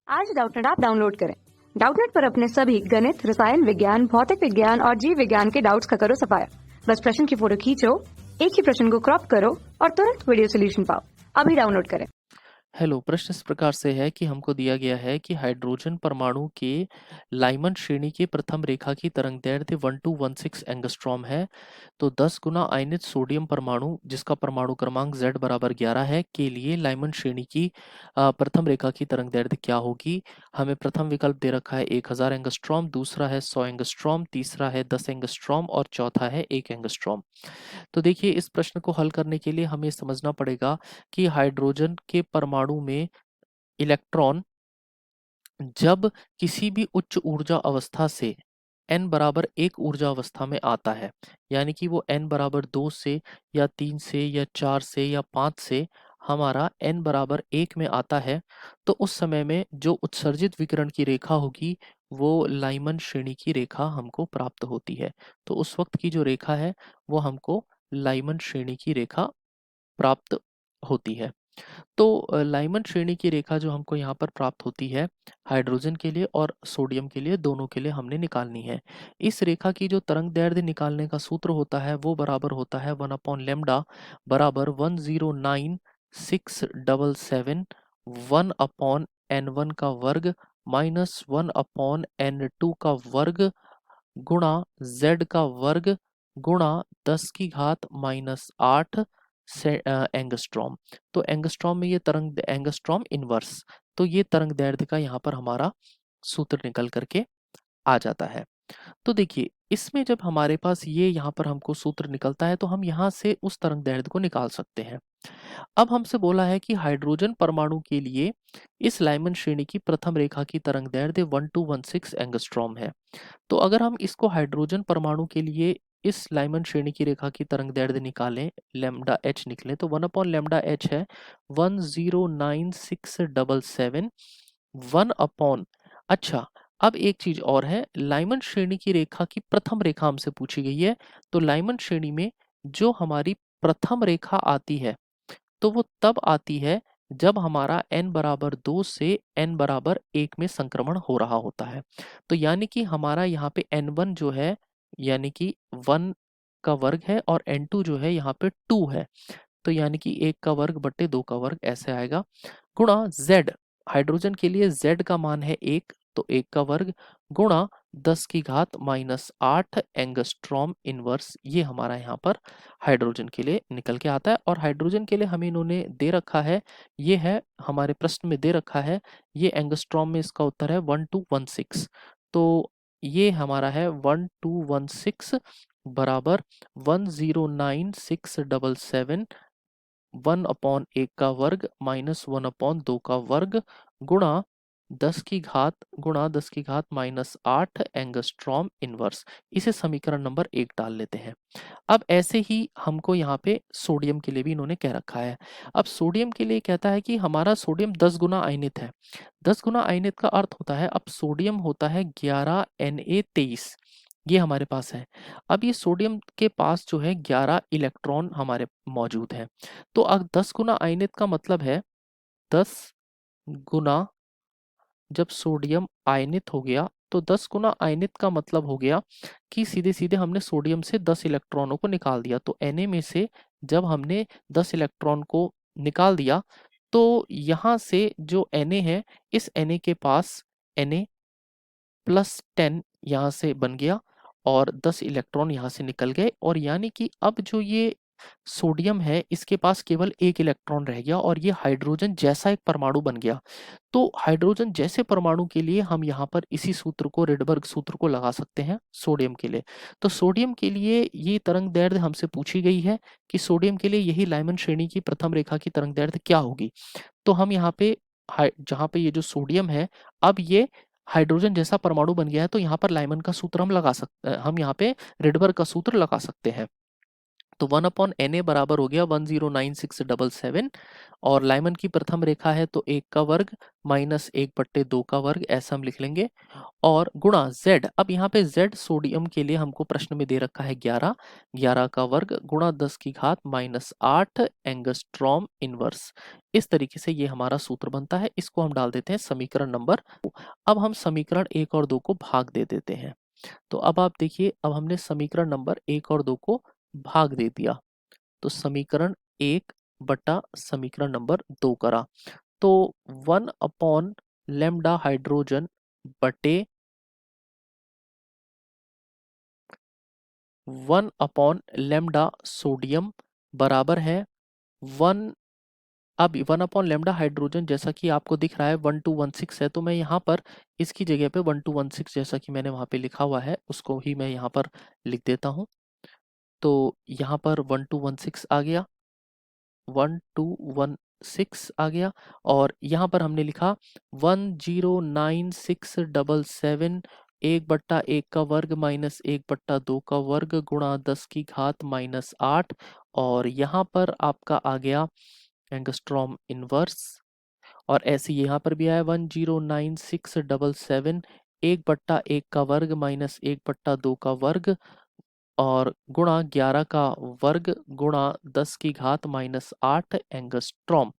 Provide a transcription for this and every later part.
आज Doubtnut app download करें। Doubtnut पर अपने सभी गणित, रसायन विज्ञान, भौतिक विज्ञान और जीव विज्ञान के डाउट्स का करो सफाया। बस प्रश्न की फोटो खींचो, एक ही प्रश्न को क्रॉप करो और तुरंत वीडियो सोल्यूशन पाओ। अभी डाउनलोड करें। हेलो, प्रश्न इस प्रकार से है कि हमको दिया गया है कि हाइड्रोजन परमाणु के लाइमन श्रेणी की प्रथम रेखा की तरंगदैर्घ्य 1216 एंगस्ट्रॉम है। तो 10 गुना आयनित सोडियम परमाणु जिसका परमाणु क्रमांक Z बराबर 11 है के लिए लाइमन श्रेणी की प्रथम रेखा की तरंगदैर्घ्य क्या होगी। हमें प्रथम विकल्प दे रखा है 1000 एंगस्ट्रॉम, दूसरा है 100 एंगस्ट्रॉम, तीसरा है 10 एंगस्ट्रॉम और चौथा है 1 एंगस्ट्रॉम। तो देखिए, इस प्रश्न को हल करने के लिए हमें समझना पड़ेगा कि हाइड्रोजन के परमाणु में इलेक्ट्रॉन जब किसी भी उच्च ऊर्जा अवस्था से n बराबर 1 ऊर्जा अवस्था में आता है, यानी कि वो n बराबर 2 से या 3 से या 4 से या 5 से हमारा n बराबर 1 में आता है, तो उस समय में जो उत्सर्जित विकिरण की रेखा होगी वो लाइमन श्रेणी की रेखा हमको प्राप्त होती है। तो उस वक्त की जो रेखा है वो हमको लाइमन श्रेणी की रेखा प्राप्त होती है। तो लाइमन श्रेणी की रेखा जो हमको यहाँ पर प्राप्त होती है हाइड्रोजन के लिए और सोडियम के लिए, दोनों के लिए हमने निकालनी है। इस रेखा की जो तरंग दैर्ध्य निकालने का सूत्र होता है वो बराबर होता है 1 अपॉन लेमडा बराबर 109,677 1 अपॉन n1 का वर्ग माइनस 1 अपॉन n2 का वर्ग गुणा z का वर्ग गुणा 10 की घात -8 एंगस्ट्रॉम। तो एंगस्ट्रॉम में ये तरंग एंगस्ट्रॉम इनवर्स, तो ये तरंग दैर्ध्य का यहाँ पर हमारा सूत्र निकल करके आ जाता है। तो देखिए, इसमें जब हमारे पास ये यहाँ पर हमको सूत्र निकलता है तो हम यहाँ से उस तरंग दैर्ध्य को निकाल सकते हैं। अब हमसे बोला है कि हाइड्रोजन परमाणु के लिए इस लाइमन श्रेणी की प्रथम रेखा की तरंग दैर्ध्य 1216 एंगस्ट्रॉम है। तो अगर हम इसको हाइड्रोजन परमाणु के लिए इस लाइमन श्रेणी की रेखा की तरंग दैर्ध्य निकालें, लैम्डा एच निकले, तो 1 अपॉन लैम्डा एच है 109,677 1 अपॉन। अच्छा, अब एक चीज और है, लाइमन श्रेणी की रेखा की प्रथम रेखा हमसे पूछी गई है। तो लाइमन श्रेणी में जो हमारी प्रथम रेखा आती है तो वो तब आती है जब हमारा n बराबर 2 से n बराबर 1 में संक्रमण हो रहा होता है। तो यानी कि हमारा यहाँ पे n1 जो है यानी कि 1 का वर्ग है और n2 जो है यहाँ पे 2 है। तो यानी कि 1 का वर्ग बट्टे 2 का वर्ग ऐसे आएगा गुणा z। हाइड्रोजन के लिए z का मान है 1, तो 1 का वर्ग गुणा 10 की घात -8 एंगस्ट्रॉम इनवर्स, ये हमारा यहाँ पर हाइड्रोजन के लिए निकल के आता है। और हाइड्रोजन के लिए हमें इन्होंने दे रखा है, ये है हमारे प्रश्न में दे रखा है, ये एंगस्ट्रॉम में इसका उत्तर है 1216। तो ये हमारा है 1216 बराबर 109,677 1 अपॉन 1 का वर्ग माइनस 1 अपॉन 2 का वर्ग गुणा 10 की घात -8 एंगस्ट्रॉम इनवर्स। इसे समीकरण नंबर 1 डाल लेते हैं। अब ऐसे ही हमको यहाँ पे सोडियम के लिए भी इन्होंने कह रखा है। अब सोडियम के लिए कहता है कि हमारा सोडियम 10 गुना आयनित है। 10 गुना आयनित का अर्थ होता है, अब सोडियम होता है 11Na23, ये हमारे पास है। अब ये सोडियम के पास जो है 11 इलेक्ट्रॉन हमारे मौजूद हैं। तो अब 10 गुना आयनित का मतलब है 10 गुना, जब सोडियम आयनित हो गया तो 10 गुना आयनित का मतलब हो गया कि सीधे सीधे हमने सोडियम से 10 इलेक्ट्रॉनों को निकाल दिया। तो Na में से जब हमने 10 इलेक्ट्रॉन को निकाल दिया तो यहाँ से जो Na है, इस Na के पास Na+10 यहाँ से बन गया और 10 इलेक्ट्रॉन यहाँ से निकल गए, और यानी कि अब जो ये सोडियम है इसके पास केवल 1 इलेक्ट्रॉन रह गया और ये हाइड्रोजन जैसा एक परमाणु बन गया। तो हाइड्रोजन जैसे परमाणु के लिए हम यहाँ पर इसी सूत्र को, रेडबर्ग सूत्र को लगा सकते हैं सोडियम के लिए। तो सोडियम के लिए ये तरंग दैर्ध्य हमसे पूछी गई है कि सोडियम के लिए यही लाइमन श्रेणी की प्रथम रेखा की तरंग दैर्ध्य क्या होगी। तो हम यहाँ पे जहाँ पे ये जो सोडियम है, अब ये हाइड्रोजन जैसा परमाणु बन गया है, तो यहाँ पर लाइमन का सूत्र हम लगा सकते हैं, हम यहाँ पे रेडबर्ग का सूत्र लगा सकते हैं। तो 1/Na बराबर हो गया 109677 और लाइमन की प्रथम रेखा है तो 1 का वर्ग माइनस 1/2 का वर्ग, ऐसा हम लिख लेंगे, और गुणा z। अब यहाँ पे z सोडियम के लिए हमको प्रश्न में दे रखा है 11 का वर्ग गुणा 10 की घात -8 एंगस्ट्रॉम इनवर्स। इस तरीके से ये हमारा सूत्र बनता है। इसको हम डाल देते हैं समीकरण नंबर। अब हम समीकरण 1 और 2 को भाग दे देते हैं। तो अब आप देखिए, अब हमने समीकरण नंबर 1 और 2 को भाग दे दिया, तो समीकरण 1 बटा समीकरण नंबर 2 करा, तो 1 लैम्डा हाइड्रोजन बटे 1 लैम्डा सोडियम बराबर है 1। अब 1 लैम्डा हाइड्रोजन जैसा कि आपको दिख रहा है 1216 है, तो मैं यहाँ पर इसकी जगह पे 1216 जैसा कि मैंने वहाँ पे लिखा हुआ है उसको ही मैं यहाँ पर लिख देता हूँ। तो यहाँ पर 1216 आ गया, 1216 आ गया, और यहाँ पर हमने लिखा 109677 1/1 का वर्ग माइनस 1/2 का वर्ग गुणा 10 की घात -8, और यहाँ पर आपका आ गया एंगस्ट्रॉम इनवर्स, और ऐसे यहाँ पर भी आया 109677 1/1 का वर्ग माइनस 1/2 का वर्ग और गुणा 11 का वर्ग गुणा 10 की घात -8 एंगस्ट्रॉम।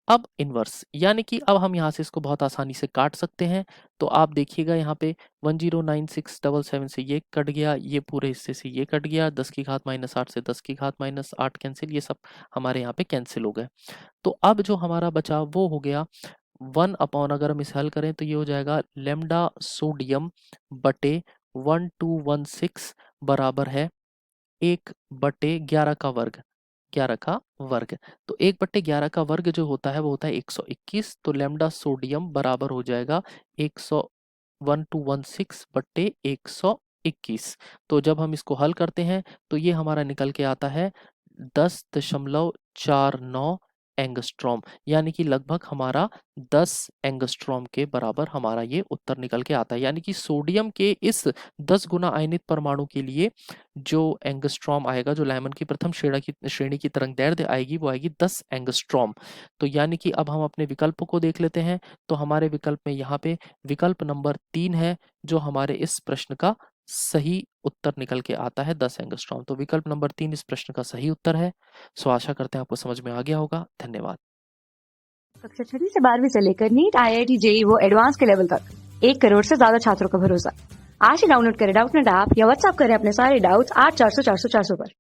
अब इनवर्स, यानी कि अब हम यहाँ से इसको बहुत आसानी से काट सकते हैं। तो आप देखिएगा यहाँ पे 109677 से ये कट गया, ये पूरे हिस्से से ये कट गया, 10 की घात -8 से 10 की घात -8 कैंसिल, ये सब हमारे यहाँ पे कैंसिल हो गए। तो अब जो हमारा बचा वो हो गया 1 अगर हम इसे हल करें तो ये हो जाएगा लैम्डा सोडियम बटे 1216 बराबर है 1/11 का वर्ग, 11 का वर्ग। तो 1/11 का वर्ग जो होता है वो होता है 121, तो लैम्डा सोडियम बराबर हो जाएगा 1216 बटे 121। तो जब हम इसको हल करते हैं तो ये हमारा निकल के आता है 10.49 एंगस्ट्रॉम, यानी कि लगभग हमारा 10 एंगस्ट्रॉम के बराबर हमारा ये उत्तर निकल के आता है। यानी कि सोडियम के इस 10 गुना आयनित परमाणु के लिए जो एंगस्ट्रॉम आएगा, जो लाइमन की प्रथम श्रेणी की तरंगदैर्घ्य आएगी वो आएगी 10 एंगस्ट्रॉम। तो यानी कि अब हम अपने विकल्प को देख लेते हैं। तो हमारे विकल्प में यहाँ पे विकल्प नंबर 3 है जो हमारे इस प्रश्न का सही उत्तर निकल के आता है 10 एंगस्ट्रॉम। तो विकल्प नंबर 3 इस प्रश्न का सही उत्तर है। सो आशा करते हैं आपको समझ में आ गया होगा। धन्यवाद। कक्षा 6 से 12वीं से लेकर नीट, IIT, JEE वो एडवांस के लेवल तक 1 करोड़ से ज्यादा छात्रों का भरोसा। आज ही डाउनलोड करें डाउटनेट ऐप या व्हाट्सएप करें अपने सारे डाउट्स 8400 400 400 पर।